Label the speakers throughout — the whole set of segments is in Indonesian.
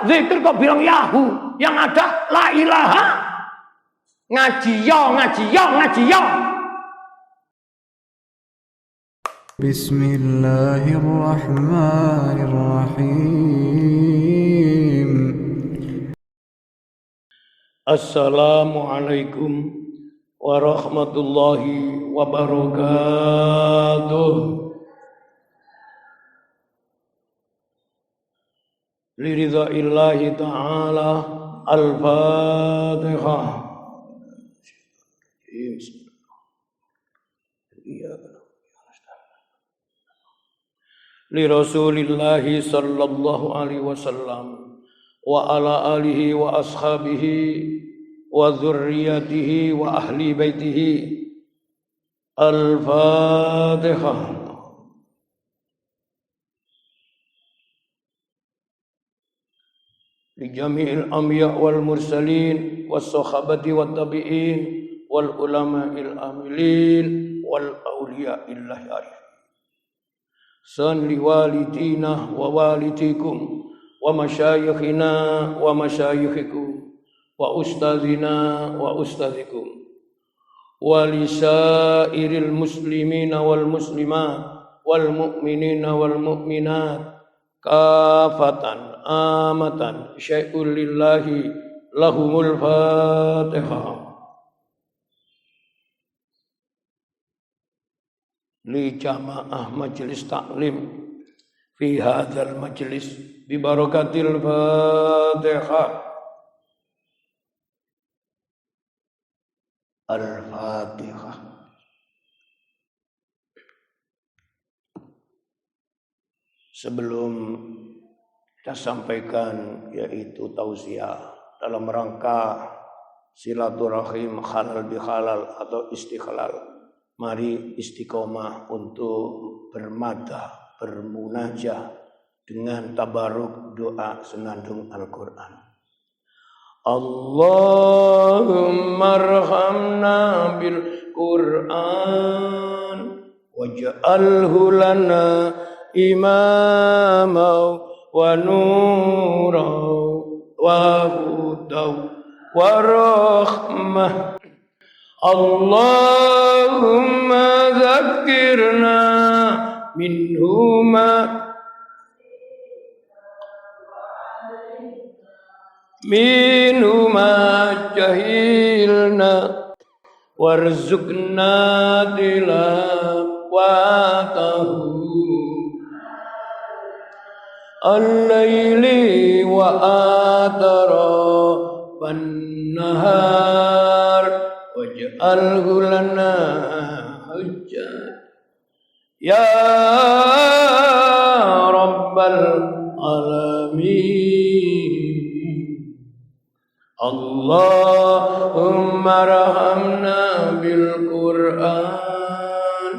Speaker 1: zikir kok bilang yahu. Yang ada la ilaha. Ngaji yo.
Speaker 2: Bismillahirrahmanirrahim.
Speaker 1: Assalamualaikum warahmatullahi wabarakatuh. Liridha'illahi ta'ala al-Fatihah. Li Rasulillahi sallallahu alaihi wasallam wa ala alihi wa ashabihi wa dzurriyyatihi wa ahli baitihi. Al-Fatihah. Li jami'il anbiya wal mursalin was sahabati wat tabi'in wal ulama'il amilin wal awliya'illah arif. San li walidina wa walidikum wa masyayikhina wa masyayikhikum wa ustadzina wa ustadzikum wa lisairil muslimina wal muslimat wal mu'minina wal mu'minat kafatan amatan syai'ul lillahi lahumul Fatihah. Li jamaah majlis taklim fi hadzal majlis bi barakatil Fatihah. Al-Fatihah. Sebelum kita sampaikan yaitu tausiah dalam rangka silaturahim halal bihalal atau istikhlal. Mari istiqomah untuk bermadah, bermunajah dengan tabaruk doa senandung Al-Quran. Allahumma arhamna bil Quran waj'alhu lana imama wa nura wa hudaw wa rahmah. Allahumma zakkirna minhuma jahilna warzuqna tilawatahu al-laili wa atarafan nahar waj'alhu lana hujjat ya rabbal alamin. Allahumma rahamna bil Quran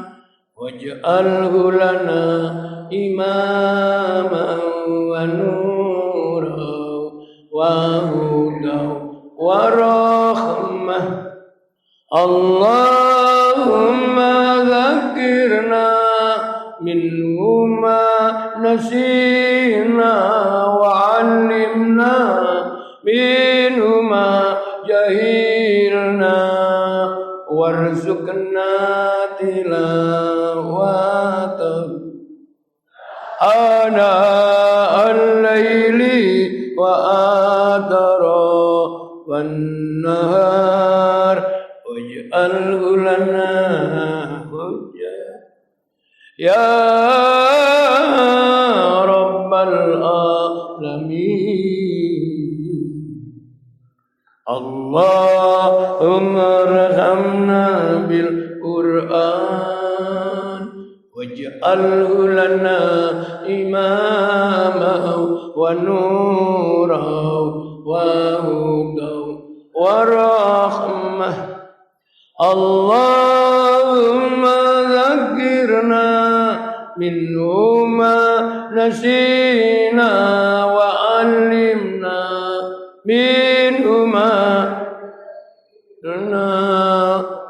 Speaker 1: waj'alhu lana imaman wa nuran wa hudan wa rahmah. Allahumma zakkirna minhuma nasina wa 'allimna minhuma jahilna warzuqna tilawatahu ana al-laili wa atarafan nahar waj'alhu lana hujjah ya rabbal alamin. Allahumma rahamna bil Quran waj'alhu lana imama wa nuran wa hudan wa rahmah. Allahumma zakkirna minhuma nasina wa 'allimna minhuma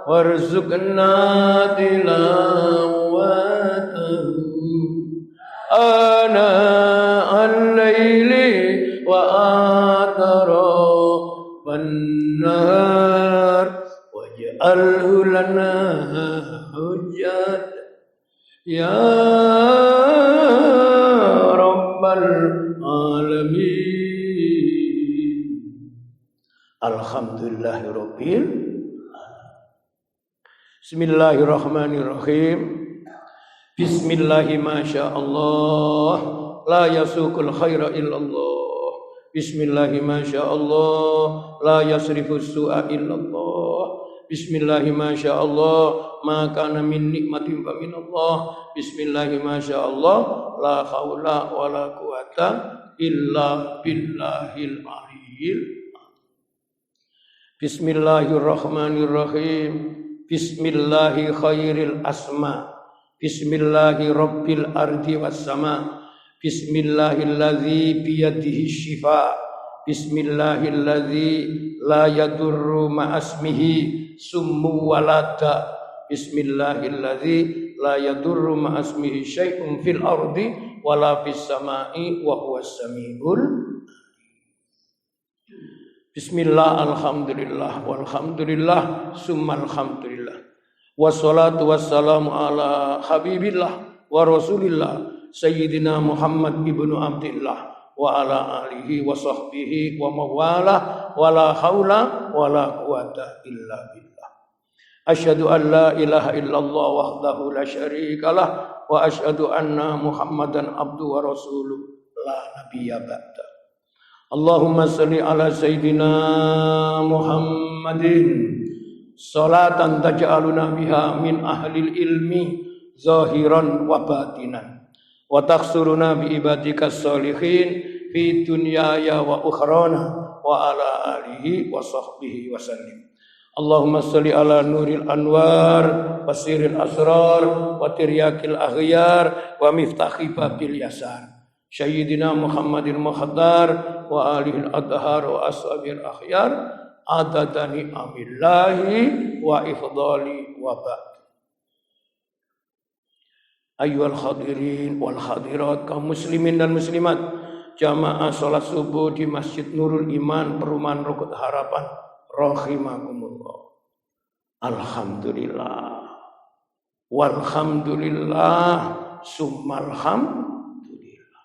Speaker 1: warzuqna tilawatahu ana al-laili wa alamin. Alhamdulillahirabbil. Bismillahirrahmanirrahim. Bismillahi masyaallah, la yasukul khaira illallah. Bismillahi masyaallah, la yasrifus su'a illallah. Bismillahi masyaallah, ma kana min nikmatin fa minallah. Bismillahi masyaallah, la haula wala quwata illa billahil aliyyil. Bismillahirrahmanirrahim. Bismillahi khairil asma. Bismillahi rabbil ardi was sama. Bismillahilladzi biyadihi syifa. Bismillahilladzi la yadurru ma'asmihi summu walada. Bismillahilladzi la yadurru ma'asmihi syai'un fil ardi wala fis sama'i wa huwas samiul. Bismillah, alhamdulillah, walhamdulillah, summa alhamdulillah. Wassalatu wassalamu ala habibillah wa rasulillah Sayyidina Muhammad ibnu Abdillah wa ala alihi wa sahbihi wa mawalah wa la hawla wa la quwata illa billah. Asyhadu an la ilaha illallah wahdahu la syarikalah wa asyhadu anna Muhammadan abdu wa rasuluh la nabiyya ba'da. Allahumma salli ala Sayyidina Muhammadin salatan taj'aluna biha min ahlil ilmi zahiran wa batinan wa takhsuruna bi ibadikas sholihin fi dunyaya wa ukhrana wa ala alihi wa sahbihi wa sallim. Allahumma salli ala nuril anwar wa siril asrar wa tiryakil aghyar wa miftahi babil yasar Sayyidina Muhammadil muhaddar wa alihil adhar wa ashabil akhyar adadani amillahi wa ifdali wa ba'd. Ayyuhal hadirin wal hadirat, kaum muslimin dan muslimat, jamaah salat subuh di Masjid Nurul Iman Perumahan Rukut Harapan rahimakumullah. Alhamdulillah walhamdulillah summal hamdulillah.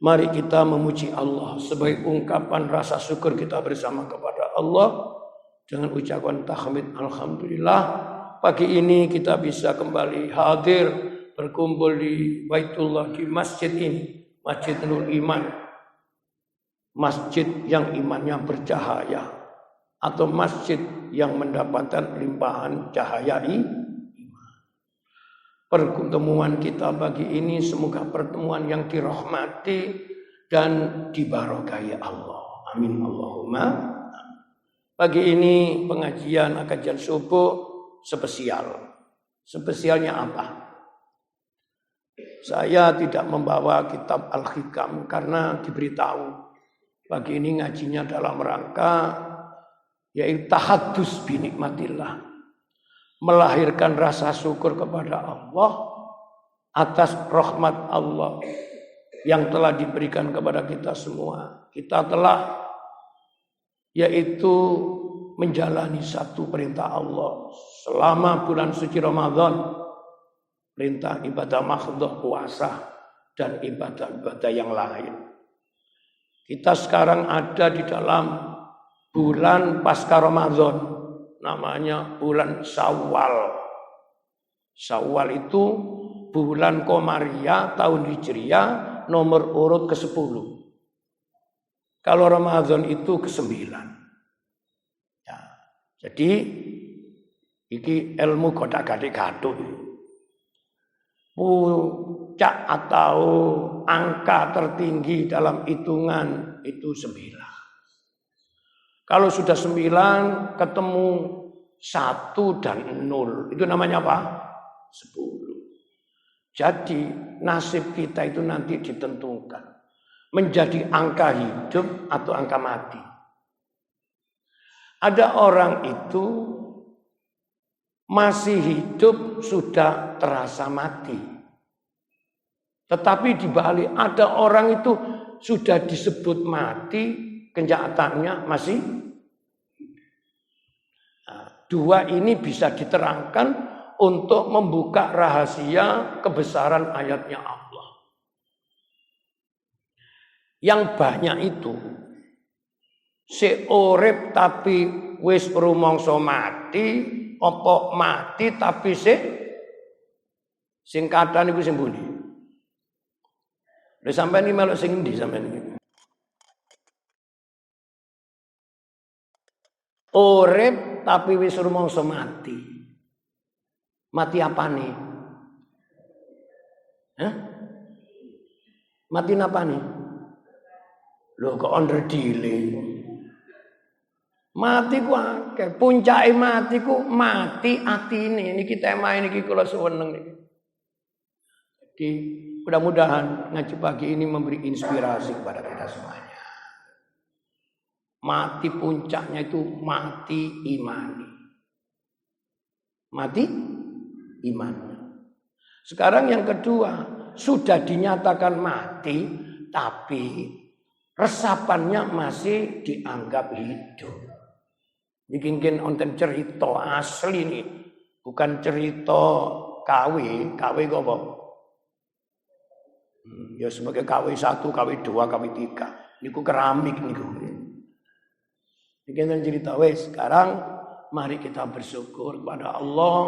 Speaker 1: Mari kita memuji Allah sebagai ungkapan rasa syukur kita bersama kepada Allah dengan ucapan tahmid alhamdulillah. Pagi ini kita bisa kembali hadir berkumpul di Baitullah, di masjid ini, Masjid Nurul Iman, masjid yang imannya bercahaya atau masjid yang mendapatkan limpahan cahaya iman. Pertemuan kita pagi ini semoga pertemuan yang dirahmati dan dibarokahi Allah. Amin Allahumma. Pagi ini pengajian kajian subuh spesial. Spesialnya apa? Saya tidak membawa kitab Al-Hikam karena diberitahu pagi ini ngajinya dalam rangka yaitu tahaddus bi nikmatillah, melahirkan rasa syukur kepada Allah atas rahmat Allah yang telah diberikan kepada kita semua. Kita telah yaitu menjalani satu perintah Allah selama bulan suci Ramadan, perintah ibadah mahdhah, puasa dan ibadah-ibadah yang lain. Kita sekarang ada di dalam bulan pasca Ramadan, namanya bulan Syawal. Syawal itu bulan Komariah tahun Hijriah nomor urut ke-10. Kalau Ramadan itu ke-9. Ya, jadi iki ilmu kodak-kadik gaduh. Puncak atau angka tertinggi dalam hitungan itu 9. Kalau sudah 9 ketemu 1 dan 0, itu namanya apa? 10. Jadi nasib kita itu nanti ditentukan menjadi angka hidup atau angka mati. Ada orang itu masih hidup sudah terasa mati. Tetapi di balik ada orang itu sudah disebut mati, kenyataannya masih. Nah, dua ini bisa diterangkan untuk membuka rahasia kebesaran ayatnya Allah. Yang banyak itu si urip tapi wis rumangsa mati, apa mati tapi sing kathah niku sing pundi? Lha sampeyan iki melok sing endi sampeyan iki? Urip tapi wis rumangsa mati. Mati apane? Hah? Mati napane? Lho kok underdealing. Mati ku akeh, puncake mati ku mati atine. Niki tema niki kula seneng niki. Jadi mudah-mudahan ngaji pagi ini memberi inspirasi kepada kita semuanya. Mati puncaknya itu mati imani. Mati imannya. Sekarang yang kedua, sudah dinyatakan mati tapi resapannya masih dianggap hidup. Bikin onten cerita asli nih, bukan cerita KW apa? Ya sebagai KW 1, KW 2, KW 3. Niku keramik niku. Bikin cerita sekarang mari kita bersyukur kepada Allah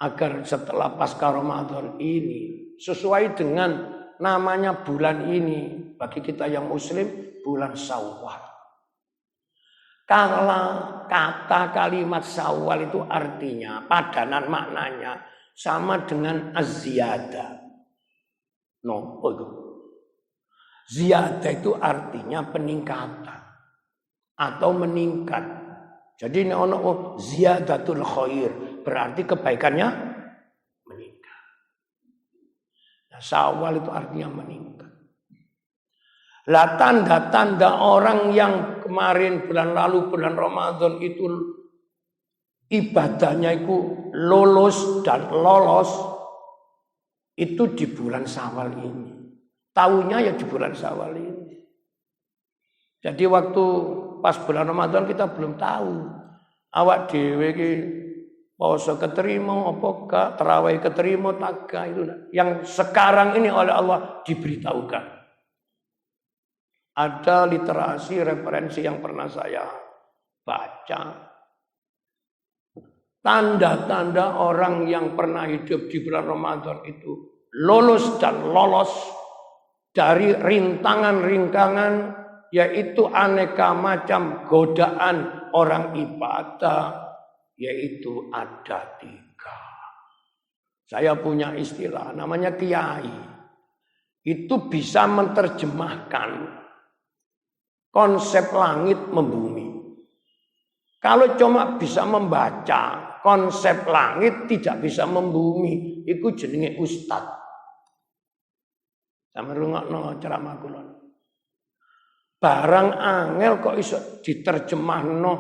Speaker 1: agar setelah pasca Ramadan ini sesuai dengan namanya bulan ini bagi kita yang muslim bulan Syawal. Kalau kata kalimat Syawal itu artinya padanan maknanya sama dengan az-ziyadah. Itu. Ziyadah itu artinya peningkatan atau meningkat. Jadi ini ono ziyadatul khair berarti kebaikannya meningkat. Nah, Syawal itu artinya meningkat. Lah tanda-tanda orang yang kemarin bulan lalu bulan Ramadan itu ibadahnya itu lulus dan lolos itu di bulan Syawal ini. Tahunya ya di bulan Syawal ini. Jadi waktu pas bulan Ramadan kita belum tahu awak dhewe iki poso keterima apa gak, tarawih keterima tak gak, itu yang sekarang ini oleh Allah diberitahukan. Ada literasi referensi yang pernah saya baca. Tanda-tanda orang yang pernah hidup di bulan Ramadan itu lulus dan lolos dari rintangan-rintangan yaitu aneka macam godaan orang ibadah, yaitu ada 3. Saya punya istilah namanya kiai. Itu bisa menerjemahkan konsep langit membumi. Kalau cuma bisa membaca konsep langit tidak bisa membumi, itu jenenge ustad. Sampe rungokno ceramah kula. Barang angel kok iso diterjemahno,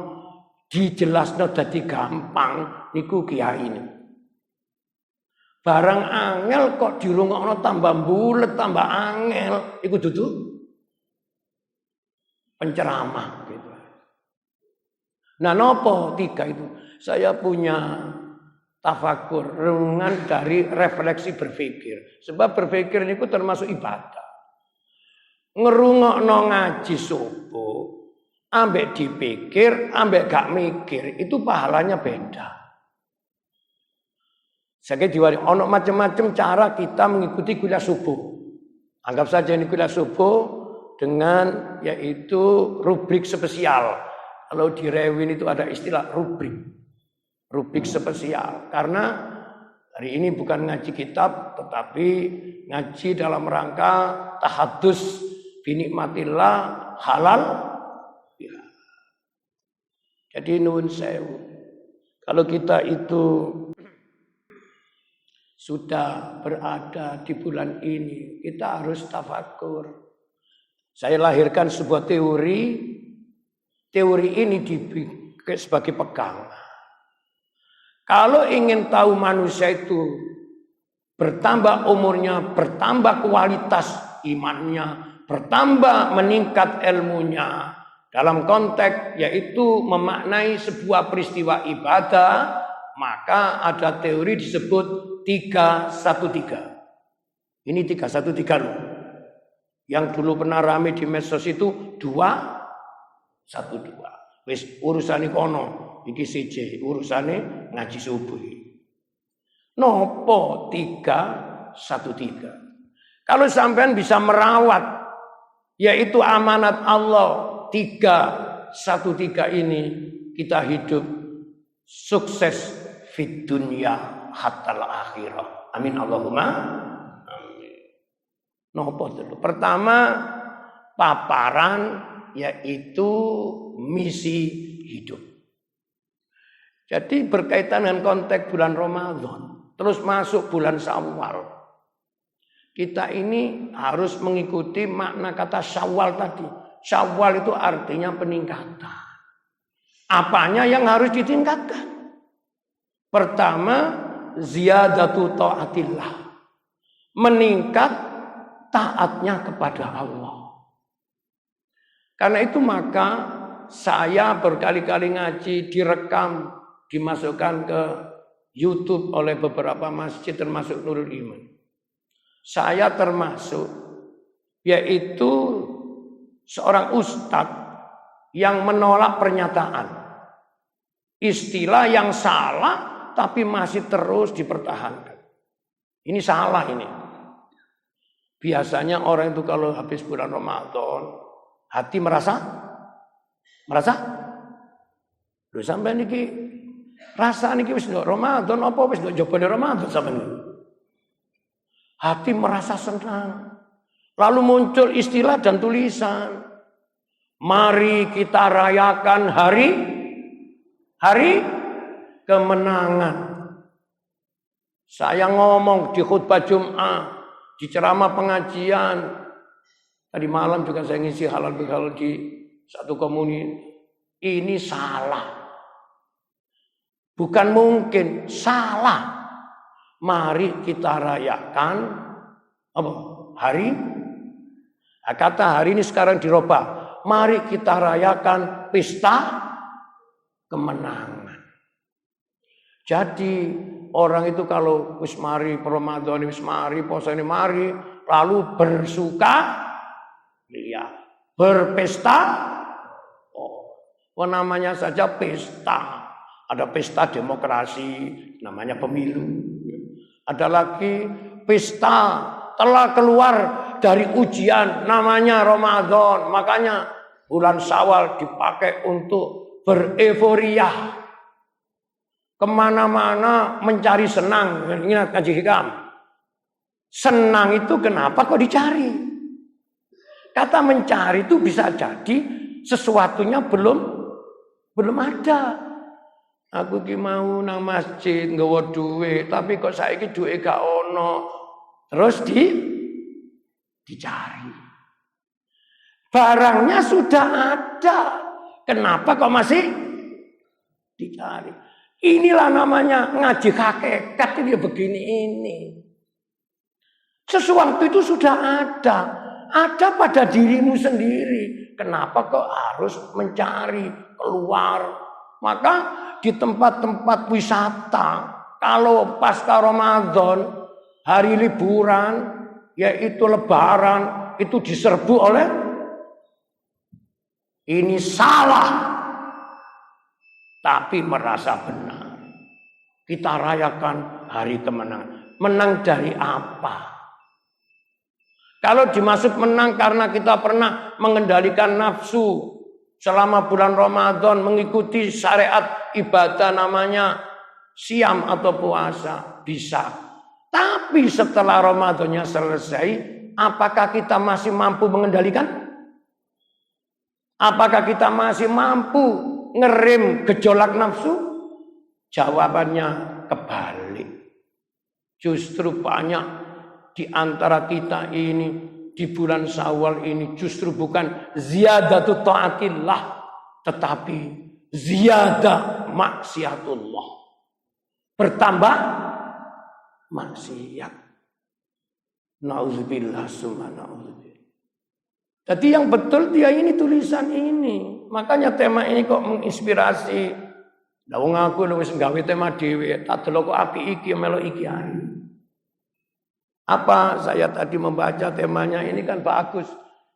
Speaker 1: dijelasno dadi gampang niku kiai ini. Barang angel kok dirungokno tambah bulet, tambah angel, iku dudu penceramah gitu. Nah, nopo 3 itu? Saya punya tafakur, renungan dari refleksi berpikir. Sebab berpikir niku termasuk ibadah. Ngerungokno ngaji subuh, ambek dipikir, ambek gak mikir, itu pahalanya beda. Saya diwari, ono macam-macam cara kita mengikuti kuliah subuh. Anggap saja ini kuliah subuh dengan yaitu rubrik spesial. Kalau di Rewin itu ada istilah rubrik spesial. Karena hari ini bukan ngaji kitab, tetapi ngaji dalam rangka tahadus binikmatillah halal. Ya. Jadi nuwun sewu. Kalau kita itu sudah berada di bulan ini, kita harus tafakur. Saya lahirkan sebuah teori. Teori ini dibikin sebagai pegangan. Kalau ingin tahu manusia itu bertambah umurnya, bertambah kualitas imannya, bertambah meningkat ilmunya, dalam konteks yaitu memaknai sebuah peristiwa ibadah, maka ada teori disebut 313. Ini 313 loh. Yang dulu pernah rame di medsos itu 212. Wis urusane kono, iki siji urusane ngaji subuh. Nopo 313. Kalau sampean bisa merawat, yaitu amanat Allah 313 ini, kita hidup sukses fid dunya hatta akhirah. Amin Allahumma amin. Nopo dulu. Pertama, paparan yaitu misi hidup. Jadi berkaitan dengan konteks bulan Ramadan, terus masuk bulan Syawal. Kita ini harus mengikuti makna kata Syawal tadi. Syawal itu artinya peningkatan. Apanya yang harus ditingkatkan? Pertama, ziyadatu taatillah. Meningkat taatnya kepada Allah. Karena itu maka saya berkali-kali ngaji direkam, dimasukkan ke YouTube oleh beberapa masjid termasuk Nurul Iman. Saya termasuk, yaitu seorang ustadz yang menolak pernyataan. Istilah yang salah tapi masih terus dipertahankan. Ini salah ini. Biasanya orang itu kalau habis bulan Ramadan, hati merasa lho sampean iki rasane iki wis Ramadan apa wis jobone Ramadan sampean. Hati merasa senang. Lalu muncul istilah dan tulisan. Mari kita rayakan hari kemenangan. Saya ngomong di khutbah Jumat, di ceramah pengajian. Tadi malam juga saya ngisi halal bihalal di satu komunitas. Ini salah. Bukan mungkin, salah. Mari kita rayakan apa? Hari. Kata hari ini sekarang dirubah. Mari kita rayakan pesta kemenangan. Jadi orang itu kalau wis mari Ramadan wis mari, puasa ini mari, lalu bersuka berpesta. Oh, namanya saja pesta. Ada pesta demokrasi, namanya pemilu. Ada lagi pesta telah keluar dari ujian, namanya Ramadan. Makanya bulan Syawal dipakai untuk bereforia. Kemana-mana mencari senang. Ingat Kaji Hikam. Senang itu kenapa kok dicari? Kata mencari itu bisa jadi sesuatunya belum ada. Aku ki mau nang masjid nggawa duit, tapi kok saiki duit gak ono. Terus dicari. Barangnya sudah ada. Kenapa kok masih dicari? Inilah namanya ngaji hakikat ini begini ini. Sesuatu itu sudah ada. Ada pada dirimu sendiri. Kenapa kok harus mencari keluar? Maka di tempat-tempat wisata, kalau pasca Ramadan, hari liburan, yaitu lebaran, itu diserbu oleh ini salah. Tapi merasa benar. Kita rayakan hari kemenangan. Menang dari apa? Kalau dimaksud menang karena kita pernah mengendalikan nafsu selama bulan Ramadan, mengikuti syariat ibadah namanya siam atau puasa, bisa. Tapi setelah Ramadannya selesai, apakah kita masih mampu mengendalikan? Apakah kita masih mampu ngerem gejolak nafsu? Jawabannya kebalik. Justru banyak di antara kita ini di bulan Syawal ini justru bukan ziyadatu taatillah, tetapi ziyadah maksiatullah. Bertambah maksiat. Nauzubillah summa nauzubillah. Jadi yang betul dia ini tulisan ini. Makanya tema ini kok menginspirasi. Lah wong aku wis nggawe tema dhewe, tak delok kok apik iki melo iki ae. Apa saya tadi membaca temanya ini kan bagus.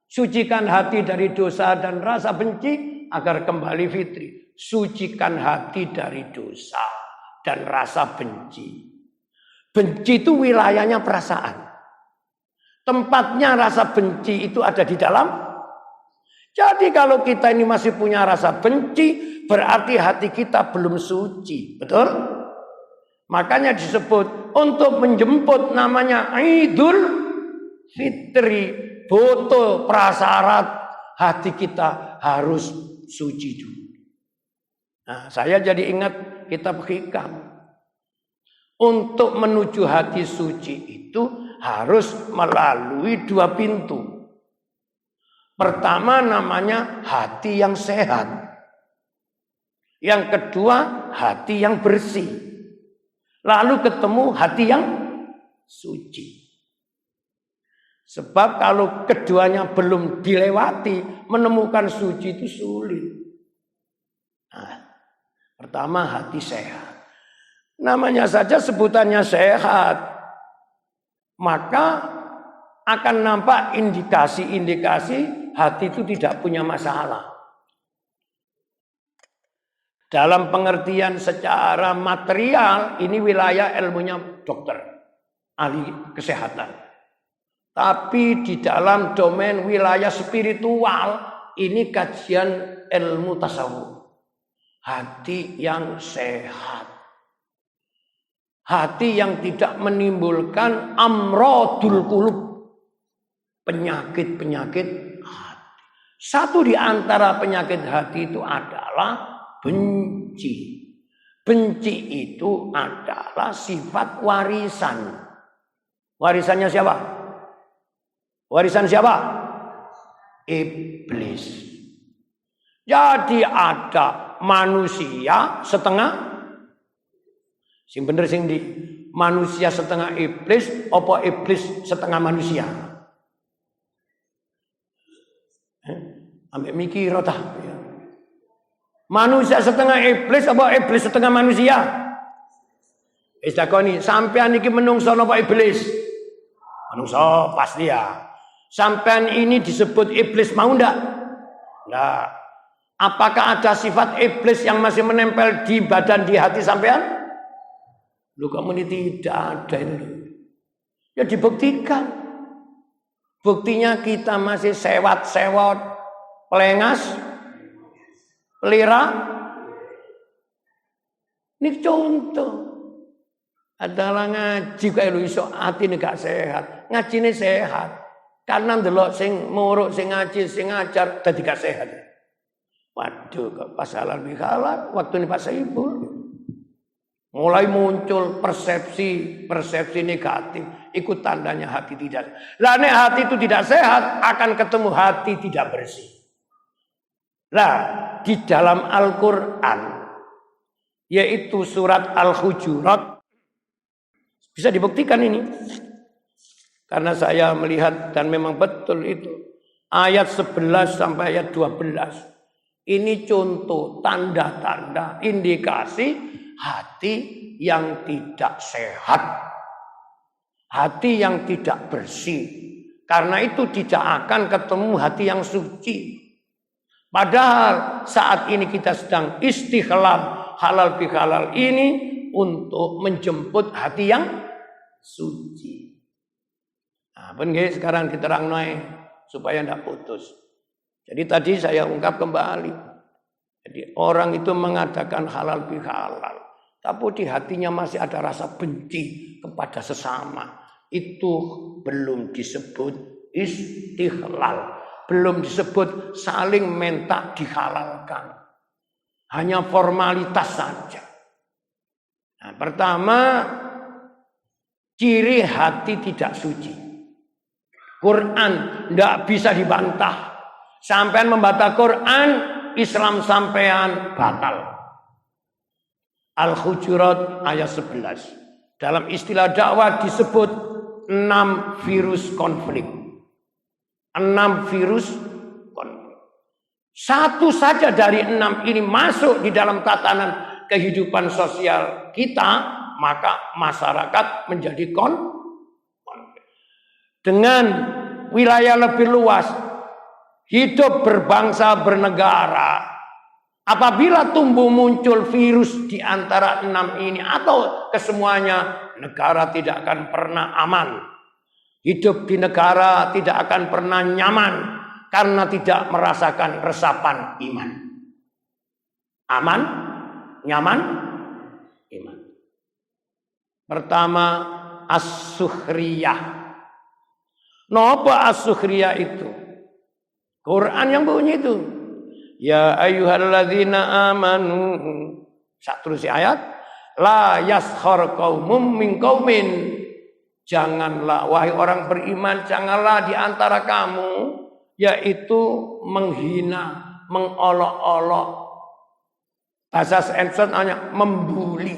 Speaker 1: Sucikan hati dari dosa dan rasa benci agar kembali fitri. Sucikan hati dari dosa dan rasa benci. Benci itu wilayahnya perasaan. Tempatnya rasa benci itu ada di dalam. Jadi kalau kita ini masih punya rasa benci, berarti hati kita belum suci. Betul? Makanya disebut untuk menjemput namanya Idul Fitri. Butuh prasyarat hati kita harus suci dulu. Nah, saya jadi ingat kitab Hikam. Untuk menuju hati suci itu harus melalui 2 pintu. Pertama namanya hati yang sehat. Yang kedua hati yang bersih. Lalu ketemu hati yang suci. Sebab kalau keduanya belum dilewati, menemukan suci itu sulit. Nah, pertama hati sehat. Namanya saja sebutannya sehat. Maka akan nampak indikasi-indikasi hati itu tidak punya masalah. Dalam pengertian secara material, ini wilayah ilmunya dokter, ahli kesehatan. Tapi di dalam domain wilayah spiritual, ini kajian ilmu tasawuf. Hati yang sehat. Hati yang tidak menimbulkan amrodul qulub. Penyakit-penyakit hati. Satu di antara penyakit hati itu adalah benci. Benci itu adalah sifat warisan. Warisannya siapa? Warisan siapa? Iblis. Jadi ada manusia setengah. Sing bener sing di manusia setengah iblis, apa iblis setengah manusia? Ambek mikir ta. Manusia setengah iblis apa iblis setengah manusia? Wis takoni, sampean iki menungso napa iblis? Menungso pasti ya. Sampean ini disebut iblis mau ndak? Ndak. Apakah ada sifat iblis yang masih menempel di badan, di hati sampean? Lu kamu ini tidak ada ini. Ya dibuktikan. Buktinya kita masih sewat-sewot, pelengas, pelira. Ini contoh. Adalah ngaji kayak lu iso hati ini gak sehat. Ngaji ini sehat. Karena ndelok sing muruk, sing ngaji, sing ngajar dadi gak sehat. Waduh, kok pas halal bihalal waktu ini Pak Saiful. Mulai muncul persepsi negatif. Ikut tandanya hati tidak. Lah nek hati itu tidak sehat, akan ketemu hati tidak bersih. Lah di dalam Al-Quran, yaitu surat Al-Hujurat, bisa dibuktikan ini. Karena saya melihat dan memang betul itu. Ayat 11 sampai ayat 12. Ini contoh tanda-tanda indikasi hati yang tidak sehat. Hati yang tidak bersih. Karena itu tidak akan ketemu hati yang suci. Padahal saat ini kita sedang istighlal halal bihalal ini untuk menjemput hati yang suci. Nah, guys, sekarang diterang naik supaya tidak putus. Jadi tadi saya ungkap kembali. Jadi orang itu mengadakan halal bihalal, tapi di hatinya masih ada rasa benci kepada sesama. Itu belum disebut istighlal. Belum disebut saling minta dihalalkan. Hanya formalitas saja. Nah, pertama, ciri hati tidak suci. Quran tidak bisa dibantah. Sampean membantah Quran, Islam sampean batal. Al-Hujurat ayat 11. Dalam istilah dakwah disebut 6 virus konflik. 6 virus konflik. Satu saja dari 6 ini masuk di dalam tatanan kehidupan sosial kita, maka masyarakat menjadi konflik. dengan wilayah lebih luas, hidup berbangsa bernegara. Apabila tumbuh muncul virus di antara 6 ini atau kesemuanya, negara tidak akan pernah aman. Hidup di negara tidak akan pernah nyaman karena tidak merasakan resapan iman. Aman, nyaman, iman. Pertama, as-sukhriyah. Napa as-sukhriyah itu? Quran yang bunyi itu. Ya ayyuhalladzina amanu. Saterusé ayat, la yaskhar qaumum min qaumin. Janganlah wahai orang beriman, janganlah di antara kamu yaitu menghina, mengolok-olok. Bahasa Enson hanya membuli,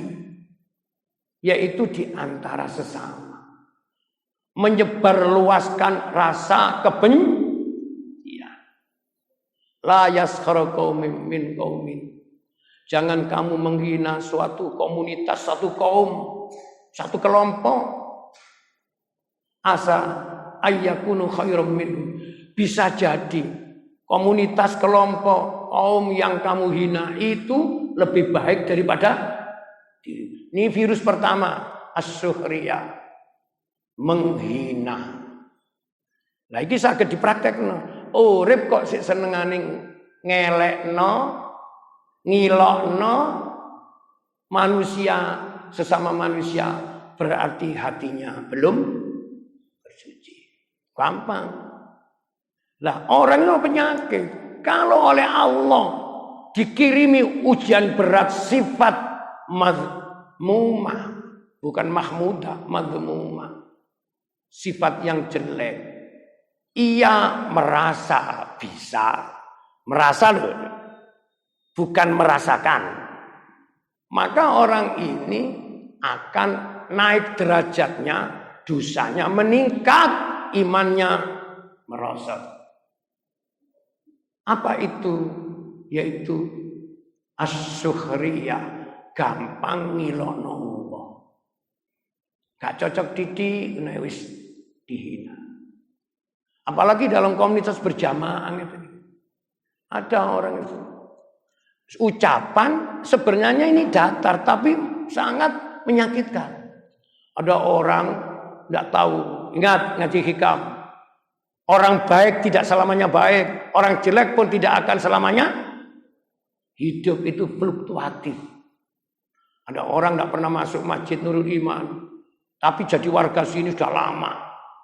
Speaker 1: yaitu di antara sesama. Menyebarluaskan rasa kebencian. La yaskhar qaumin min qaumin. Jangan kamu menghina suatu komunitas, satu kaum, satu kelompok. Asa ayyakunu khairum minhum. Bisa jadi komunitas, kelompok, kaum yang kamu hina itu lebih baik daripada diri. Ini virus pertama, as-sukhriyah, menghina. Lah iki saged dipraktekno. Urip kok sik senengane ngelekno, ngilokno manusia, sesama manusia, berarti hatinya belum bersuci. Gampang. Lah orang itu penyakit. Kalau oleh Allah dikirimi ujian berat sifat mazmumah, bukan mahmudah, mazmumah. Sifat yang jelek. Ia merasa bisa, merasa loh, bukan merasakan. Maka orang ini akan naik derajatnya, dosanya meningkat, imannya merosot. Apa itu? Yaitu as-sukhriyah, gampang ngilokno Allah. Gak cocok didik, wis dihina. Apalagi dalam komunitas berjamaah gitu. Ada orang itu. Ucapan sebenarnya ini datar tapi sangat menyakitkan. Ada orang tidak tahu, ingat ngaji hikam. Orang baik tidak selamanya baik, orang jelek pun tidak akan selamanya. Hidup itu fluktuatif. Ada orang tidak pernah masuk masjid Nurul Iman, tapi jadi warga sini sudah lama.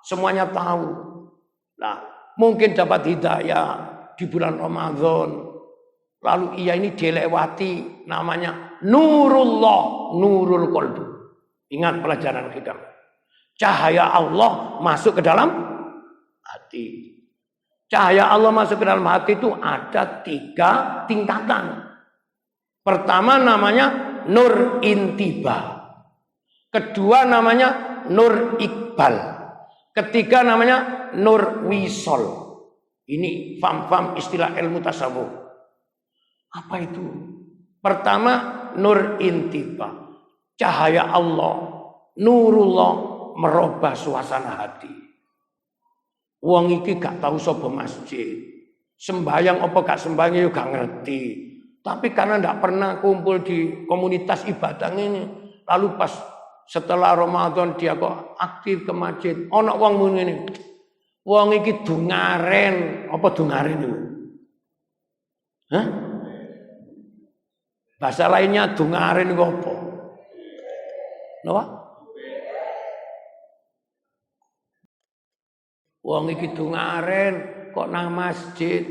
Speaker 1: Semuanya tahu. Nah, mungkin dapat hidayah di bulan Ramadan. Lalu ia ini dilewati namanya Nurullah, Nurul Qalbi. Ingat pelajaran kita. Cahaya Allah masuk ke dalam hati. Cahaya Allah masuk ke dalam hati itu ada 3 tingkatan. Pertama namanya Nur Intiba. Kedua namanya Nur Iqbal. Ketiga namanya Nur Wisol. Ini fam-fam istilah ilmu tasawuf. Apa itu? Pertama Nur Intiba. Cahaya Allah, Nurullah merubah suasana hati. Wong iki gak tahu sapa masjid. Sembayang apa gak sembayang yo gak ngerti. Tapi karena ndak pernah kumpul di komunitas ibadah ini, lalu pas setelah Ramadan dia kok aktif ke masjid. Ono wong muni ngene. Wong iki dungaren, apa dungaren itu? Hah? Bahasa lainnya dungaren iku apa? Napa? Wong iki dungaren kok nang masjid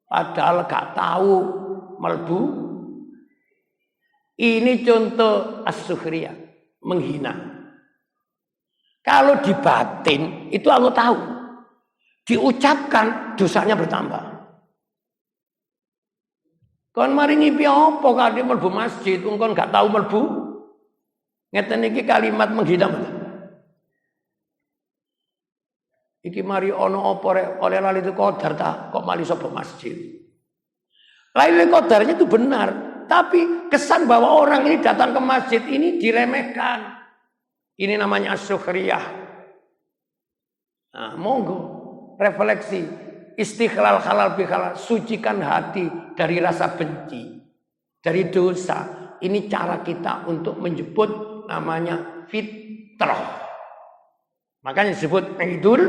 Speaker 1: padahal gak tahu melbu. Ini contoh as-sukhriyah, menghina. Kalau di batin itu Allah tahu. Diucapkan dosanya bertambah. Kon mari ngipi apa kali melbu masjid, kon gak tahu melbu. Ngeten iki kalimat menghina betul. Iki mari ono apa rek oleh lali itu qadar ta kok mali sapa masjid. Lain qadarnya itu benar, tapi kesan bahwa orang ini datang ke masjid ini diremehkan. Ini namanya as-sukhriyah. Nah, monggo refleksi, istighlal halal bihalal, sucikan hati dari rasa benci, dari dosa. Ini cara kita untuk menyebut namanya fitrah. Makanya disebut Idul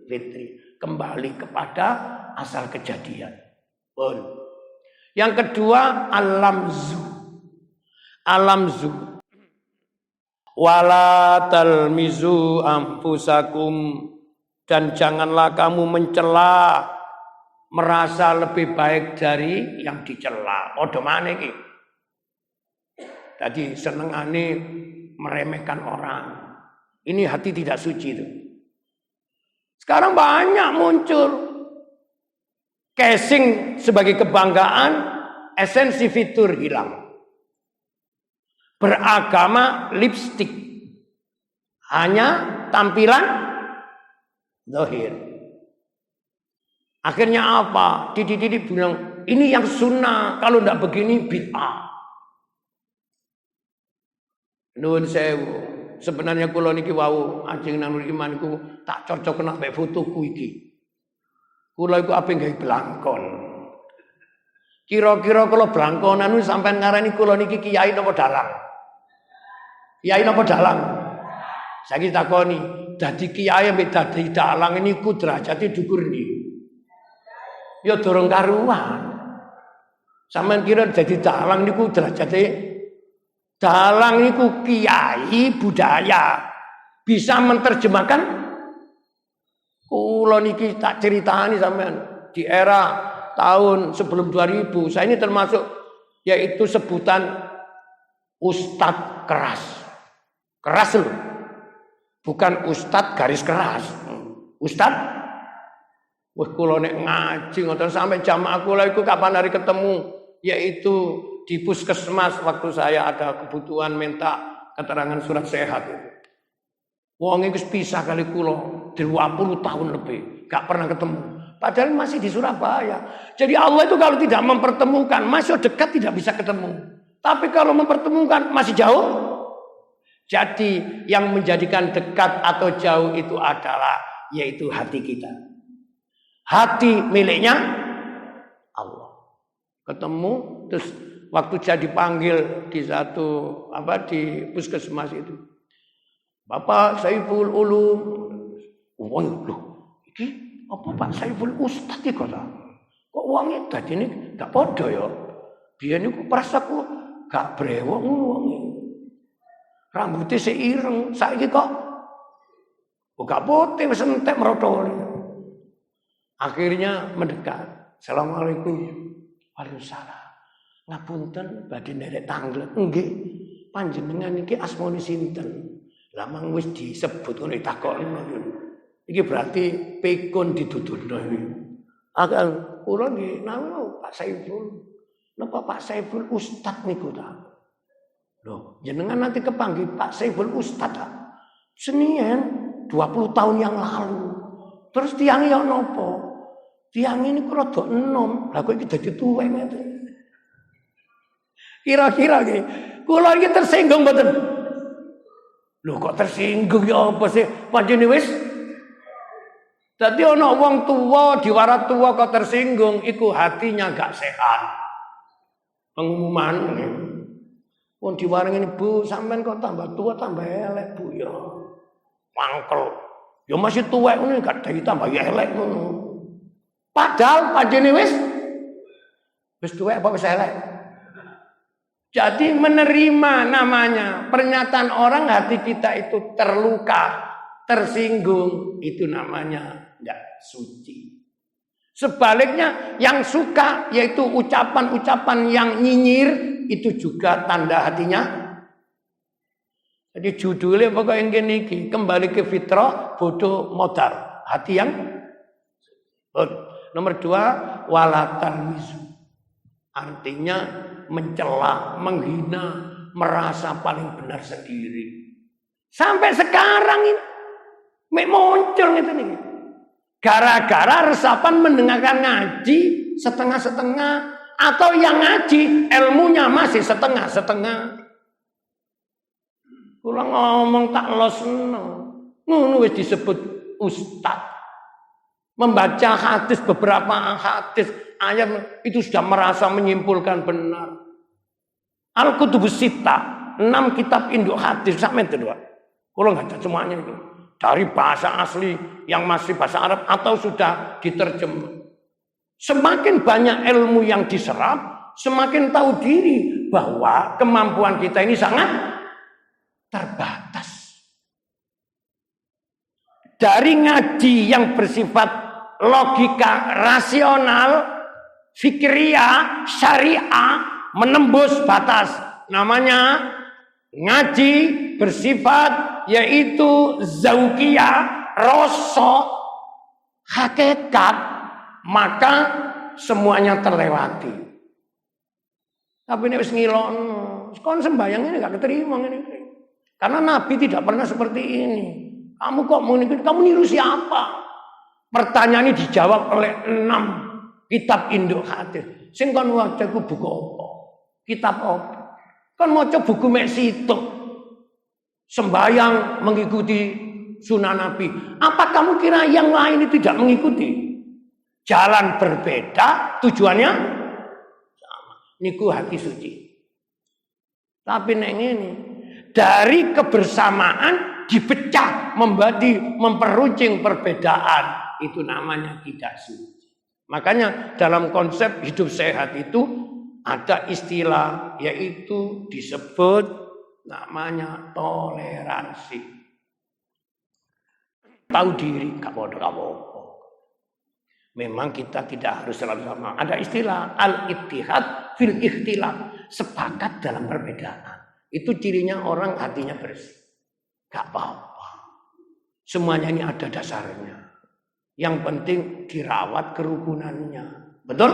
Speaker 1: Fitri, kembali kepada asal kejadian. Yang kedua alamzu. Alamzu. Wala talmizu anfusakum, dan janganlah kamu mencela, merasa lebih baik dari yang dicela. Padha maneh iki. Tadi senengane meremehkan orang. Ini hati tidak suci itu. Sekarang banyak muncul casing sebagai kebanggaan, esensi fitur hilang. Beragama lipstik, hanya tampilan zahir. Akhirnya apa? Didik-didik bilang ini yang sunnah, kalau tidak begini bid'ah. Nuwun sewu, sebenarnya kula niki wau ajeng nang iman iku tak cocok kena mek fotoku iki. Kula iku ape gawe blangkon. Kira-kira kula blangkonan niku sampean ngarani kula niki kiai napa dalang? Kiai napa dalang? Saiki takoni, dadi kiai ambek dadi dalang niku derajate dhuwur ndi? Ya durung karuan. Sampeyan kira dadi dalang niku derajate dalang niku kiai budaya, bisa menerjemahkan. Kula niki tak ceritani sampean di era tahun sebelum 2000, saya ini termasuk yaitu sebutan ustadz keras. Keras loh. Bukan ustadz garis keras. Ustadz wah kula nek ngaji ngoten sampai jamaah kula iku kapan hari ketemu, yaitu di puskesmas waktu saya ada kebutuhan minta keterangan surat sehat itu. Wong iku pisah kali kula 20 tahun lebih, gak pernah ketemu. Padahal masih di Surabaya. Jadi Allah itu kalau tidak mempertemukan, masih dekat tidak bisa ketemu. Tapi kalau mempertemukan masih jauh. Jadi yang menjadikan dekat atau jauh itu adalah yaitu hati kita. Hati miliknya Allah. Ketemu terus waktu saya dipanggil di di puskesmas itu. Bapak Saiful Ulum. Oh loh, iki apa Pak Saiful Ustaz iki kok? Kok wonge dadi ini gak padha ya. Biyen niku prasaku gak brewok wonge. Rambutnya seireng, saiki kok gak putih wis entek merotoli. Akhirnya mendekat. Assalamualaikum. Waalaikumsalam. Ngapunten badhe nderek tanglet. Nggih, panjenengan iki asmane sinten? Lah mang wis disebut ngono takokno. Iki berarti pikun didudulno iki. Akan kula nggih nama Pak Saiful. Napa Pak Saiful Ustaz niku ta? Loh, jenengan nanti kepanggil Pak Saiful Ustaz ta? Senian 20 tahun yang lalu. Terus tiang ya napa? Tiang ini kok rada enom. Lah kok iki dadi tuwek ngene. Kira-kira nggih, kula iki tersinggung mboten? Lho kok tersinggung ya apa sih? Pancene wis dadi ana wong tuwa diwarat tuwa kok tersinggung, iku hatinya gak sehat. Pengumuman wong diwaring Bu, sampean kok tambah tua tambah elek Bu ya. Mangkel. Ya masih tuwek ngene gak dadi tambah elek ngono. Padahal pancene wis tuwek apa wis elek. Jadi menerima namanya pernyataan orang hati kita itu terluka, tersinggung, itu namanya enggak suci. Sebaliknya yang suka yaitu ucapan-ucapan yang nyinyir itu juga tanda hatinya. Jadi judulnya pokoknya yang gini, kembali ke fitrah, bodoh modal, hati yang nomor 2 walatan wisu, artinya mencela, menghina, merasa paling benar sendiri. Sampai sekarang ini muncul gitu nih. Gara-gara resapan mendengarkan ngaji setengah-setengah, atau yang ngaji ilmunya masih setengah-setengah. Kula ngomong tak losno. Ngono wis disebut ustadz. Membaca hadis, beberapa hadis, ayat itu sudah merasa menyimpulkan benar. Al-Kutubus Sittah, 6 kitab induk hadis sampai kedua. Kalau nggak ada semuanya itu dari bahasa asli yang masih bahasa Arab atau sudah diterjemah. Semakin banyak ilmu yang diserap, semakin tahu diri bahwa kemampuan kita ini sangat terbatas. Dari ngaji yang bersifat logika rasional, fikriyah, syariah menembus batas. Namanya ngaji bersifat yaitu zaukiyah, rasa, hakikat, maka semuanya terlewati. Tapi ini wis ngilokno, kon sembayang ini gak keterima ini. Karena Nabi tidak pernah seperti ini. Kamu kok mau nikah? Kamu niru siapa? Pertanyaan ini dijawab oleh 6 kitab induk hadis. Sing kon waca ku buku apa? Kitab apa? Kon maca buku mek sitok. Sembayang mengikuti sunnah Nabi. Apa kamu kira yang lain itu tidak mengikuti? Jalan berbeda, tujuannya sama. Niku hati suci. Tapi nek ngene, dari kebersamaan dipecah, memperuncing perbedaan. Itu namanya tidak suci. Makanya dalam konsep hidup sehat itu ada istilah yaitu disebut namanya toleransi. Tahu diri, gak apa-apa. Memang kita tidak harus selalu sama. Ada istilah al-ittihad fil ikhtilaf, sepakat dalam perbedaan. Itu cirinya orang hatinya bersih. Gak apa-apa. Semuanya ini ada dasarnya. Yang penting dirawat kerukunannya. Betul?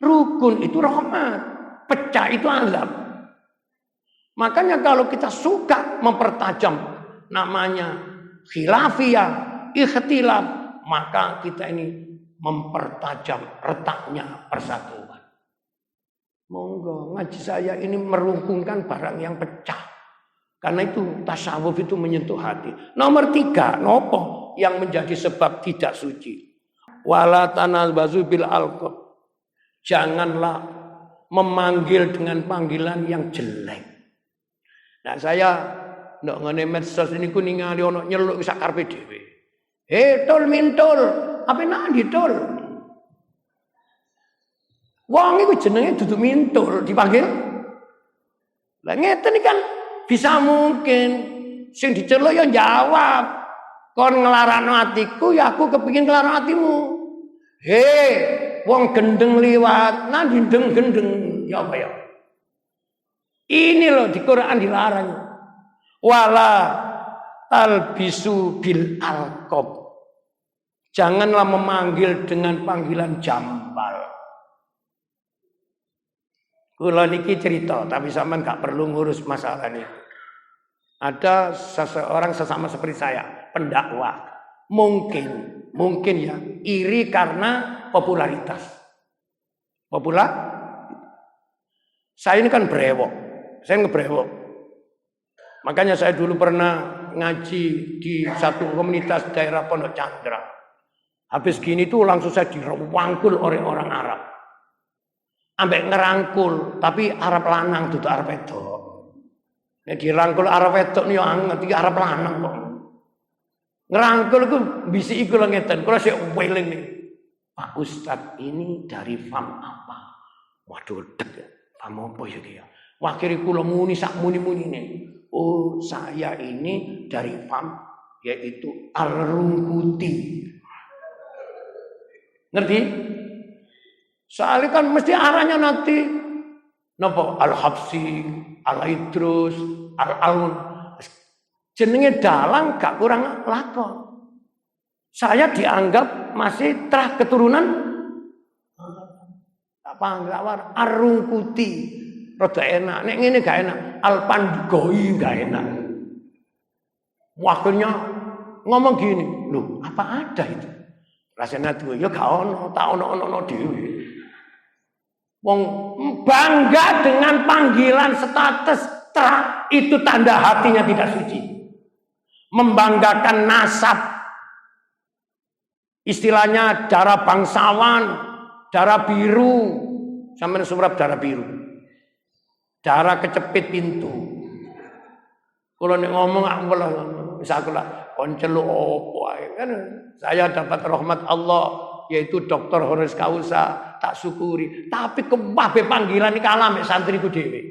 Speaker 1: Rukun itu rahmat. Pecah itu azab. Makanya kalau kita suka mempertajam namanya khilafiyah, ikhtilaf, maka kita ini mempertajam retaknya persatuan. Monggo ngaji saya ini merukunkan barang yang pecah. Karena itu tasawuf itu menyentuh hati. Nomor 3, nopo yang menjadi sebab tidak suci. Wala tanazbazu bil alqab. Janganlah memanggil dengan panggilan yang jelek. Nah, saya ndok ngene medsos niku ningali ono nyeluk sak karepe dhewe. Tol mintul, apa nang ditol? Wong iku jenenge dudu mintul dipanggil. Lah ngeten iki kan bisa mungkin sing diceluk ya jawab. Kon nglarano atiku ya aku kepengin nglarano atimu. Wong gendeng liwat, nang gendeng-gendeng ya apa ya? Ini loh di Quran dilarang. Wala talbisu bil alqab. Janganlah memanggil dengan panggilan jambal. Kula niki cerita, tapi sampean gak perlu ngurus masalah ini. Ada seseorang sesama seperti saya, pendakwah. Mungkin ya, iri karena popularitas. Saya ini kan brewok. Saya ngebrewok. Makanya saya dulu pernah ngaji di satu komunitas daerah Pondok Chandra. Habis gini tuh langsung saya dirangkul oleh orang Arab. Ambek ngerangkul, tapi Arab lanang tuh Arab wedok. Ya dirangkul Arab wedok nih anget iki Arab lanang kok. Ngerangkul ku bisi iku lho ngeten. Kula sik weling nih. Pak Ustadz ini dari FAM apa? Waduh deg ya. FAM apa ya dia? Wakil kula muni sak muni-munine. Oh, saya ini dari FAM yaitu Al-Rungkuti. Ngerti? Soalnya kan mesti arahnya nanti napa Al-Habsi, Al-Idrus, Al-Alun. Jenenge dalang gak kurang lakon. Saya dianggap masih terah keturunan apa enggak war Ar-Rungkuti. Rada enak, nek ngene gak enak. Al-Pandugoi gak enak. Wakilnya ngomong gini, loh apa ada itu? Rasanya tuh ya gak ono, tak ono dhewe. Wong bangga dengan panggilan status terah itu tanda hatinya tidak suci. Membanggakan nasab Istilahnya darah bangsawan, darah biru. Sampai surat darah biru. Darah kecepit pintu. Kalau nek ngomong aku lah, bisa aku lah, konceluk opo kan. Saya dapat rahmat Allah, yaitu dokter honoris causa, tak syukuri. Tapi kebabe panggilan iki kalah mek santriku dhewe.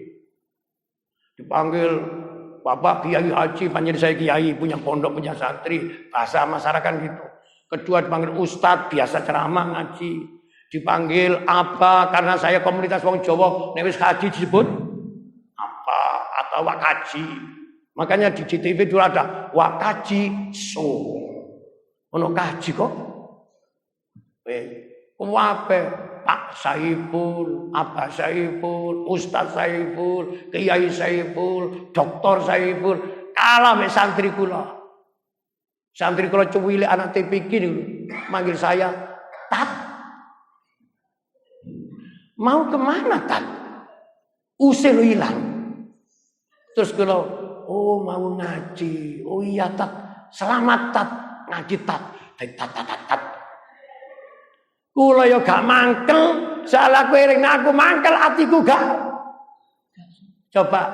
Speaker 1: Dipanggil Bapak Kiai Haji, panjenengan saya kiai, punya pondok, punya santri, bahasa masyarakat gitu. Kedua dipanggil Ustadz, biasa ceramah ngaji. Dipanggil apa? Karena saya komunitas wong Jawa, nek wis haji disebut apa atau wakaji. Makanya di CTV dulu ada wakaji so. Ono kaji kok. Wape Pak Saiful, Abah Saiful, Ustaz Saiful, Kiai Saiful, Doktor Saiful, kalah mek santri kula. Santri kula cuwili anak TPQ niku manggil saya, "Tat. Mau kemana, Tat? Usir lu hilang." Terus kula, "Oh, mau ngaji." "Oh iya, Tat. Selamat, Tat. Ngaji, Tat." Tat. Kula ya gak mangkel, salah kowe ring aku mangkel atiku gak. Coba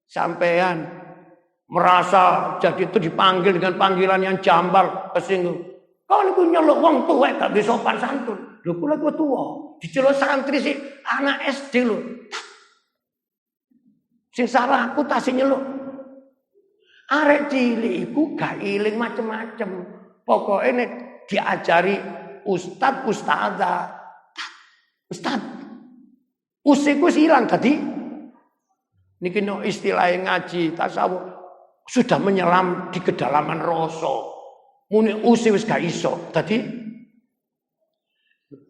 Speaker 1: sampean merasa jadi itu dipanggil dengan panggilan yang jambal, kesinggung. Kau niku nyeluk wong tuwek gak bisa sopan santun. Lho kula ku tuwa, diceluk santri sih anak SD lho. Sing salah aku tasih nyeluk. Arek cilik iku gak iling macem-macem. Pokoke nek diajari Ustad, Ustazah, Ustad, usiku hilang tadi. Niki no istilah ngaji tasawuf sudah menyelam di kedalaman rasa. Muni usi wis gak iso. Tadi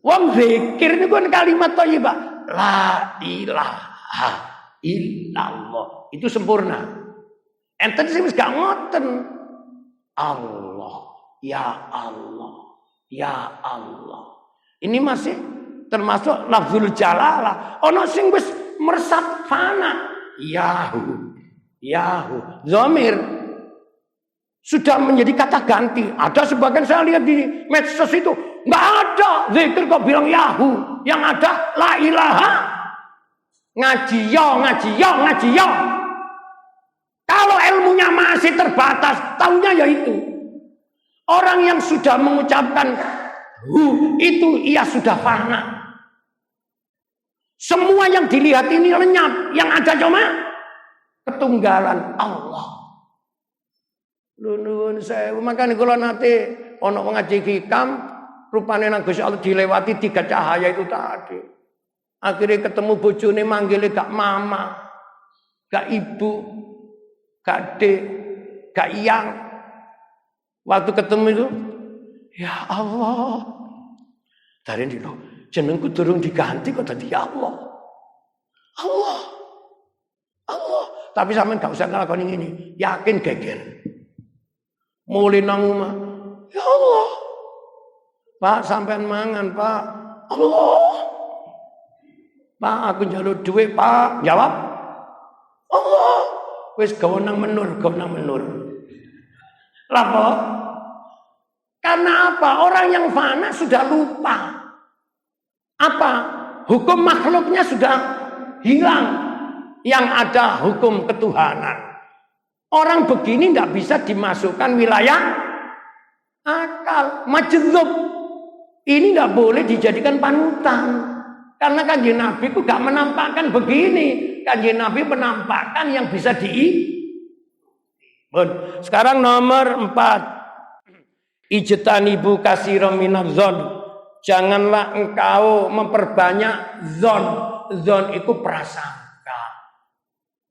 Speaker 1: wong zikir niku kalimat thayyibah, la ilaha illallah. Itu sempurna. Enten sing wis gak ngoten. Allah, ya Allah. Ya Allah. Ini masih termasuk lafzul jalalah. Ono sing wis meresap fana. Yahu. Zamir sudah menjadi kata ganti. Ada sebagian saya lihat di medsos itu nggak ada zikir kok bilang Yahu. Yang ada la ilaha. Ngaji yo. Kalau ilmunya masih terbatas, taunya ya itu. Orang yang sudah mengucapkan itu ia sudah fana. Semua yang dilihat ini lenyap. Yang ada cuma ketunggalan Allah. Nuwun sewu, makane kula nate ana ngaji hikam rupane nang Gusti Allah dilewati 3 cahaya itu tadi. Akhirnya ketemu bojone manggile gak mama, gak ibu, gak dek, gak iyang. Waktu ketemu itu, ya Allah. Dari dulu, jenengku durung diganti kok tadi ya Allah. Allah. Tapi sampean gak usah nglakoni ngene, yakin geger. Mulai nang omah, ya Allah. Pak sampean mangan, Pak. Allah. Pak aku njaluk duit, Pak. Jawab. Allah. Wis gawe nang menur. Lapo? Karena apa? Orang yang fana sudah lupa. Apa? Hukum makhluknya sudah hilang. Yang ada hukum ketuhanan. Orang begini tidak bisa dimasukkan wilayah akal. Majdzub. Ini tidak boleh dijadikan panutan. Karena kanjeng Nabi itu gak menampakkan begini. Kanjeng Nabi menampakkan yang bisa Sekarang nomor 4. Ijtanibu katsiran minadz-dzon. Janganlah engkau memperbanyak zon. Zon itu prasangka.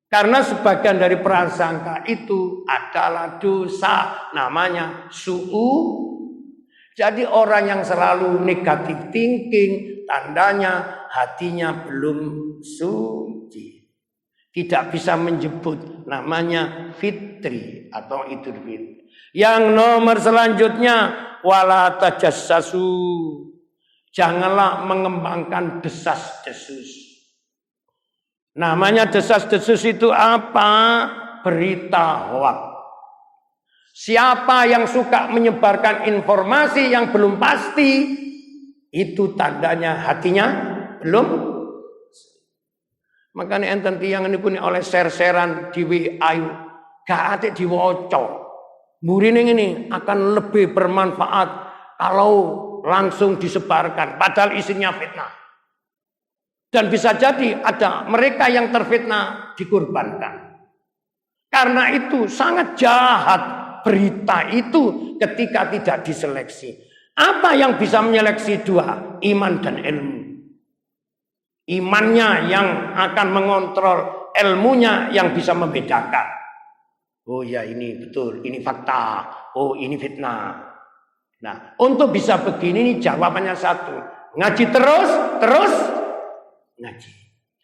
Speaker 1: Karena sebagian dari prasangka itu adalah dosa. Namanya su'u. Jadi orang yang selalu negatif thinking, tandanya hatinya belum suci. Tidak bisa menyebut namanya fitri atau idul fitri. Yang nomor selanjutnya wala tajassasu. Janganlah mengembangkan desas-desus. Namanya desas-desus itu apa? Berita hoak. Siapa yang suka menyebarkan informasi yang belum pasti, itu tandanya hatinya belum. Makanya enten tiyang ini punya oleh share-sharean di WA, gak ada diwaca. Murine ini akan lebih bermanfaat kalau langsung disebarkan, padahal isinya fitnah. Dan bisa jadi ada mereka yang terfitnah dikorbankan. Karena itu sangat jahat berita itu ketika tidak diseleksi. Apa yang bisa menyeleksi dua? Iman dan ilmu. Imannya yang akan mengontrol, ilmunya yang bisa membedakan. Oh ya ini betul, ini fakta. Oh ini fitnah. Nah untuk bisa begini ini jawabannya satu. Ngaji terus ngaji.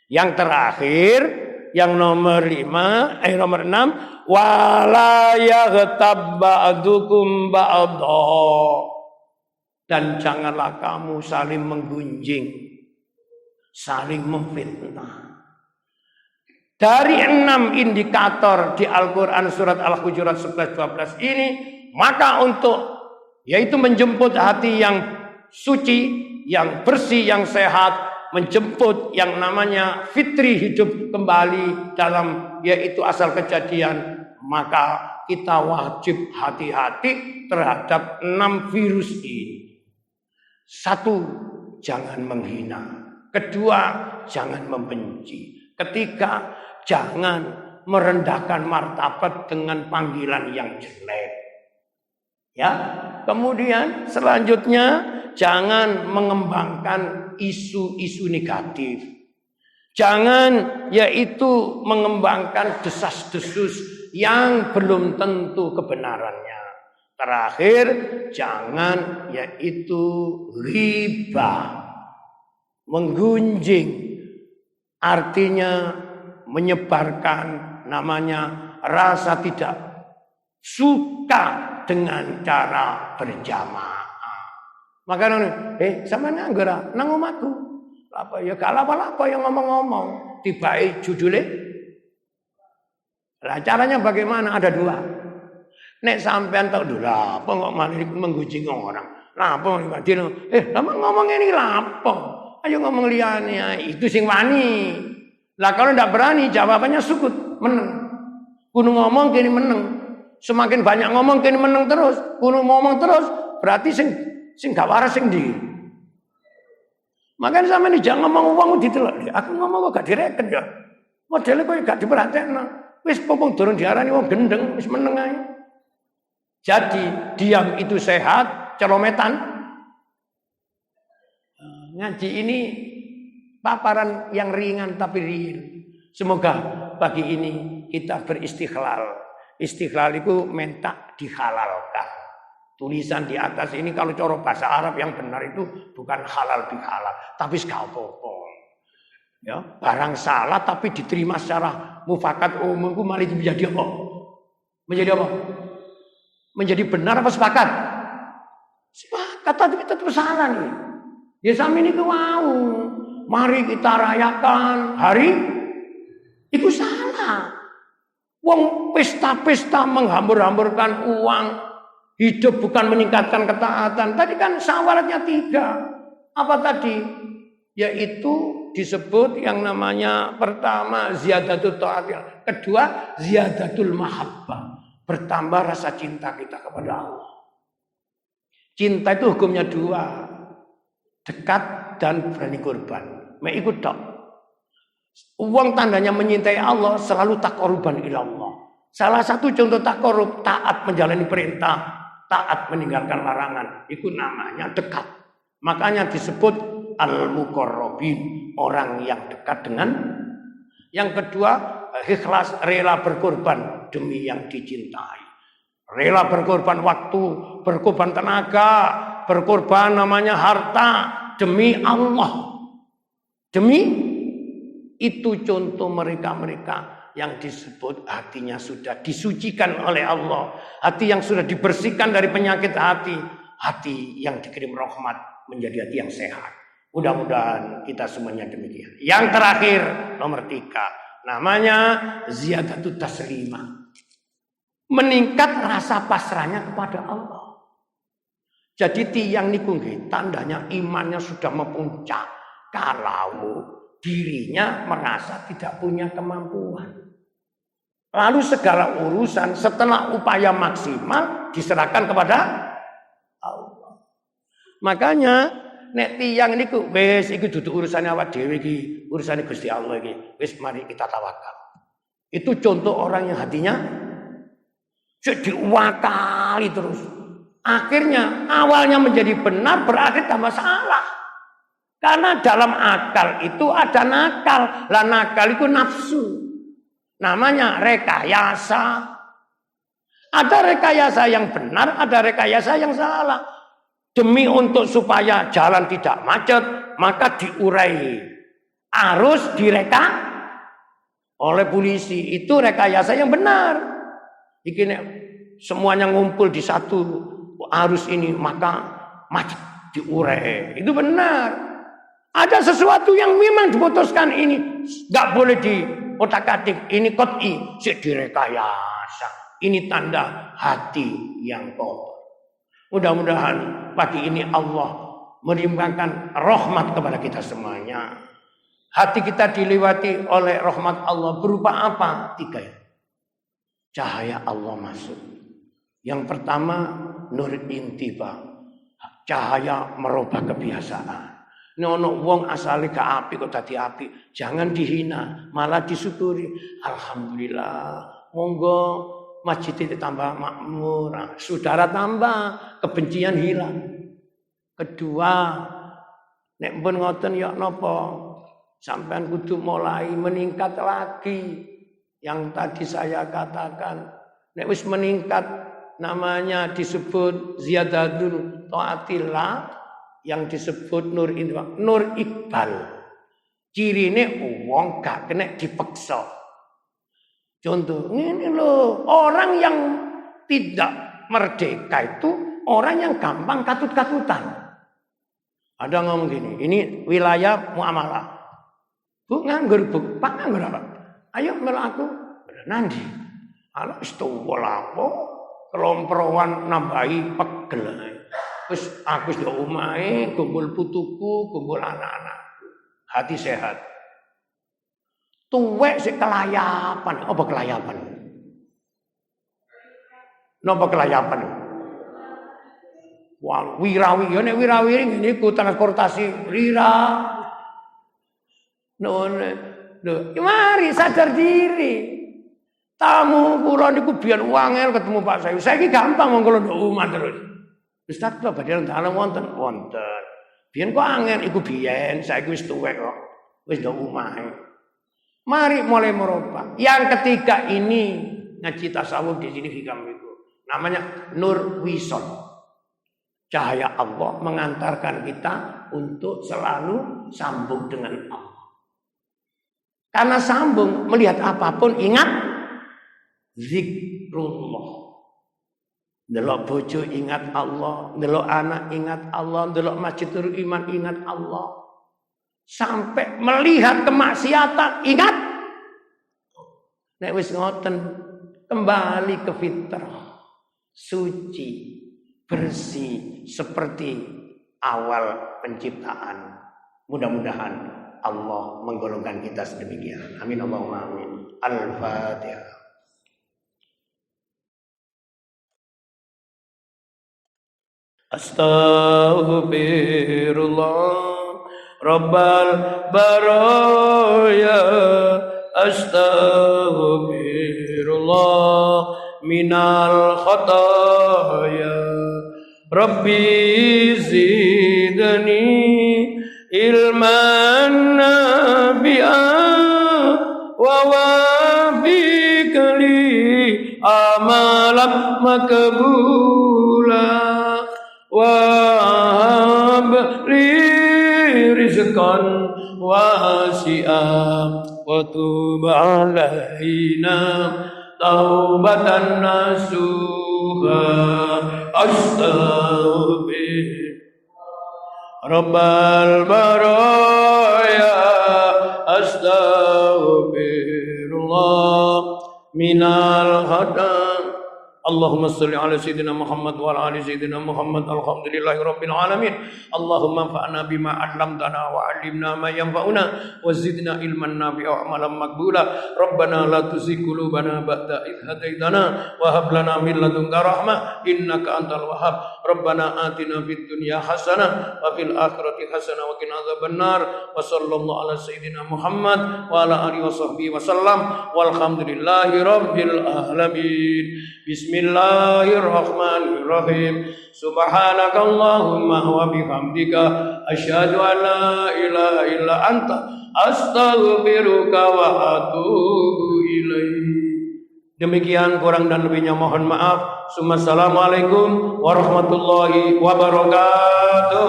Speaker 1: Yang terakhir, yang nomor 6, wala yaghtab ba'dukum ba'dha. Dan janganlah kamu saling menggunjing, saling memfitnah. Dari 6 indikator di Al-Quran surat Al-Hujurat 11-12 ini, maka untuk yaitu menjemput hati yang suci, yang bersih, yang sehat, menjemput yang namanya fitri hidup kembali dalam yaitu asal kejadian, maka kita wajib hati-hati terhadap 6 virus ini. 1, jangan menghina. 2, jangan membenci. 3, jangan merendahkan martabat dengan panggilan yang jelek. Ya, kemudian selanjutnya jangan mengembangkan isu-isu negatif. Jangan yaitu mengembangkan desas-desus yang belum tentu kebenarannya. Terakhir, jangan yaitu riba, menggunjing, artinya menyebarkan namanya rasa tidak suka dengan cara berjamaah. Makanya sama nanggara nang omahku. Apa ya gak apa-apa yang ngomong-ngomong. Tibae judulnya. Lah caranya bagaimana? Ada 2. Nek sampean tak dulu apa kok malah menggunjing orang. Lah apa dino lama ngomong ini lapo. Ayo ngomong liyane itu sing wani. Lah kalau ndak berani jawabannya sukut, meneng. Kudu ngomong kene meneng. Semakin banyak ngomong kene meneng terus. Kudu ngomong terus berarti sing gak waras sing ndi. Makanya sama ini jangan ngomong uang ditelok. Aku ngomong kok gak direken ya. Modelnya kok gak diperhatekno. Wis pompong durung diarani wong gendeng, wis meneng ae. Jadi diam itu sehat, celometan. Ngaji ini paparan yang ringan tapi real. Semoga pagi ini kita beristikhlal. Istikhlal itu minta dihalalkan. Tulisan di atas ini kalau cara bahasa Arab yang benar itu bukan halal bihalal, tapi gak apa-apa. Ya, barang salah tapi diterima secara mufakat umum itu malah menjadi apa? Menjadi apa? Menjadi benar apa sepakat? Sepakat tapi tetap salah nih. Ya sami niku wau. Mari kita rayakan hari itu salah. Wong pesta-pesta menghambur-hamburkan uang. Hidup bukan meningkatkan ketaatan. Tadi kan syaratnya 3. Apa tadi? Yaitu disebut yang namanya pertama ziyadatul ta'atil. 2 ziyadatul mahabbah. Bertambah rasa cinta kita kepada Allah. Cinta itu hukumnya 2. Dekat dan berani korban. Mek ikut tok. Uang tandanya menyintai Allah selalu taqarruban ila Allah. Salah satu contoh taqarrub taat menjalani perintah, taat meninggalkan larangan. Itu namanya dekat. Makanya disebut al-muqarrabin, orang yang dekat dengan. Yang kedua, ikhlas, rela berkorban demi yang dicintai. Rela berkorban waktu, berkorban tenaga, berkorban namanya harta demi Allah. Demi itu contoh mereka-mereka yang disebut hatinya sudah disucikan oleh Allah. Hati yang sudah dibersihkan dari penyakit hati. Hati yang dikirim rahmat menjadi hati yang sehat. Mudah-mudahan kita semuanya demikian. Yang terakhir nomor 3. Namanya ziyadatut taslimah. meningkat rasa pasrahnya kepada Allah. Jadi tiang niku nggih tandanya imannya sudah memuncak kalau dirinya merasa tidak punya kemampuan. Lalu segala urusan setelah upaya maksimal diserahkan kepada Allah. Makanya nek tiyang niku wis iki dudu urusane awak dhewe iki, urusane Gusti Allah iki. Wis mari kita tawakal. Itu contoh orang yang hatinya diwakali terus. Akhirnya awalnya menjadi benar berakhir tambah salah. Karena dalam akal itu ada nakal. Lah nakal itu nafsu. Namanya rekayasa. Ada rekayasa yang benar, ada rekayasa yang salah. Demi untuk supaya jalan tidak macet, maka diurai. Arus direka oleh polisi. Itu rekayasa yang benar. Iki semuanya ngumpul di satu arus ini, maka macet diurai. Itu benar. Ada sesuatu yang memang diputuskan ini nggak boleh diotak-atik. Ini qot'i, direkayasa. Ini tanda hati yang kotor. Mudah-mudahan pagi ini Allah menimpakan rahmat kepada kita semuanya. Hati kita dilewati oleh rahmat Allah berupa apa? 3 ya. Cahaya Allah masuk. Yang pertama nur intiba. Cahaya merubah kebiasaan. Nono wong asale gak api kok dadi api. Jangan dihina, malah disyukuri. Alhamdulillah. Monggo masjid itu tambah makmur, saudara tambah, kebencian hilang. Kedua, nek pun ngoten ya napa? Sampean kudu mulai meningkat lagi. Yang tadi saya katakan, nek wis meningkat namanya disebut ziyadatul taatillah. Yang disebut nur iqbal. Cirine wong gak kena dipaksa. Contoh, ini loh, orang yang tidak merdeka itu orang yang gampang katut-katutan. Ada ngomong gini, ini wilayah muamalah. Bu nganggur, bu, pak nganggur apa? Ayo melu aku, nanti. Kalau istuwa lapo, kelomprowan nambahi pegel. Terus aku sudah umai, kumpul putuku, kumpul anak-anakku. Hati sehat. Tuwek sik kelayapan. Apa kelayapan? Napa kelayapan? Wah, wirawi. Ya nek wirawi ini ku transportasi rira. Mari sadar diri. Tamu kula niku biyen wangel ketemu Pak Sayu. Saiki gampang mong kula nduk omah terus. Ustaz kula badhe nang wonten. Biyen kok angel iku biyen, saiki wis tuwek kok. Wis nduk omah. Mari mulai merubah. Yang ketiga ini ngaji tasawuf di sini hikam itu. Namanya nur wisol. Cahaya Allah mengantarkan kita untuk selalu sambung dengan Allah. Karena sambung melihat apapun ingat zikrullah. Delok bojo ingat Allah, delok anak ingat Allah, delok Masjidul Iman ingat Allah. Sampai melihat kemaksiatan ingat. Nek wis ngoten kembali ke fitrah. Suci, bersih seperti awal penciptaan. Mudah-mudahan Allah menggolongkan kita sedemikian. Amin Allahumma amin. Al-Fatihah. Astaghfirullah Rabbal baraya. Astaghfirullah minal khataya. Rabbi zidni ilman nabi'an wa wafiqli amalan makbula. Wahab li rizqan wasi'an wa tub alaina taubatan nasuha. Astaghfir Rabbal baraya. Astaghfirullah minal khata. Allahumma salli ala sayyidina Muhammad wa ala ali sayyidina Muhammad. Alhamdulillahi rabbil alamin. Allahumma anfa'na bima 'allamtana wa 'allimna ma yanfa'una wa zidna ilman nafi'a wa amalan maqbula. Rabbana la tuzigh qulubana ba'da idh hadaitana wa hab lana min ladunka rahmah innaka antal wahhab. Rabbana atina fid dunya hasanah wa fil akhirati hasanah wa qina adzabannar. Wa sallallahu ala sayyidina Muhammad wa ala alihi wa sahbihi wasallam. Walhamdulillahi rabbil alamin. Bismillahirrahmanirrahim. Subhanakallahumma wa bihamdika asyhadu an la ilaha illa anta astaghfiruka wa atubu ilaik. Demikian, kurang dan lebihnya mohon maaf. Assalamualaikum warahmatullahi wabarakatuh.